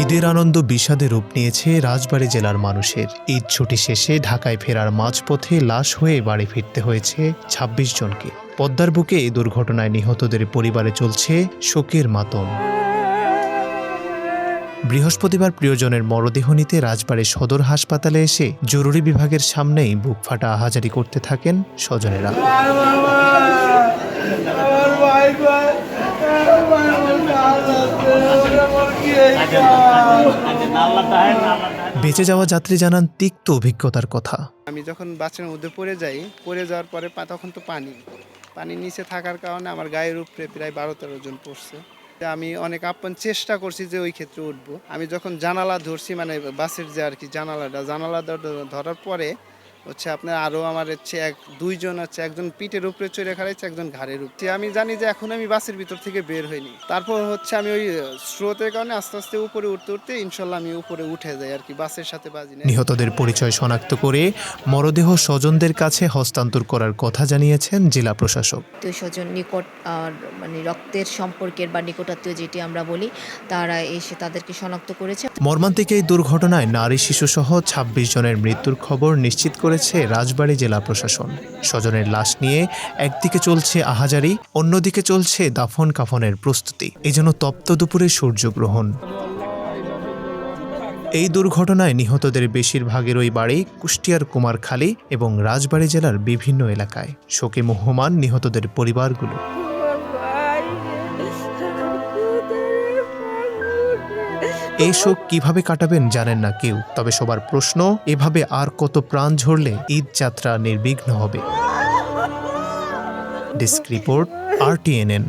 ঈদের আনন্দ বিষাদে রূপ নিয়েছে রাজবাড়ী জেলার মানুষের। ঈদ ছুটি শেষে ঢাকায় ফেরার মাঝপথে লাশ হয়ে বাড়ি ফিরতে হয়েছে ২৬ জনকে। পদ্মার বুকে এই দুর্ঘটনায় নিহতদের পরিবারে চলছে শোকের মাতম। বৃহস্পতিবার প্রিয়জনের মরদেহ নিতে রাজবাড়ী সদর হাসপাতালে এসে জরুরি বিভাগের সামনেই বুক ফাটা আহাজারি করতে থাকেন স্বজনেরা। বেঁচে যাওয়া যাত্রী জানান তিক্ত অভিজ্ঞতার কথা। আমি যখন বাসের মধ্যে পড়ে যাওয়ার পরে তখন তো পানি নিচে থাকার কারণে আমার গায়ের উপরে প্রায় ১২-১৩ জন পড়ছে। আমি অনেক আপ্রাণ চেষ্টা করছি যে ওই ক্ষেত্রে উঠবো। আমি যখন জানালা ধরছি, মানে বাসের যে আর কি জানালা ধরার পরে হচ্ছে আপনার আরও আমার হচ্ছে দুইজন আছে, একজন পিঠের উপরে চড়ে খাড়াইছে, একজন ঘাড়ের উপরে। আমি জানি যে এখন আমি বাসের ভিতর থেকে বের হইনি। তারপর হচ্ছে আমি ওই স্রোতের কারণে আস্তে আস্তে উপরে উঠতে ইনশাল্লাহ আমি উপরে উঠে যাই আর কি, বাসের সাথে বাজি না। নিহতদের পরিচয় শনাক্ত করে মরদেহ স্বজনদের কাছে হস্তান্তর করার কথা জানিয়েছেন জেলা প্রশাসক। স্বজন নিকট মানে রক্তের সম্পর্কের বা নিকটাত্মীয় যেটি আমরা বলি, তারা এসে তাদেরকে শনাক্ত করেছে। মর্মান্তিক এই দুর্ঘটনায় নারী শিশুসহ ২৬ জনের মৃত্যুর খবর নিশ্চিত করেছে রাজবাড়ী জেলা প্রশাসন। স্বজনের লাশ নিয়ে একদিকে চলছে আহাজারি, অন্যদিকে চলছে দাফন কাফনের প্রস্তুতি। এজন্য তপ্ত দুপুরে সূর্যগ্রহণ। এই দুর্ঘটনায় নিহতদের বেশিরভাগেরই বাড়ি কুষ্টিয়ার কুমারখালী এবং রাজবাড়ী জেলার বিভিন্ন এলাকায়। শোকে মুহ্যমান নিহতদের পরিবারগুলো। এই শোক কিভাবে কাটাবেন জানেন না কেউ। তবে সবার প্রশ্ন, এভাবে আর কত প্রাণ ঝরলে ঈদ যাত্রা নির্বিঘ্ন হবে? Desk report, RTNN।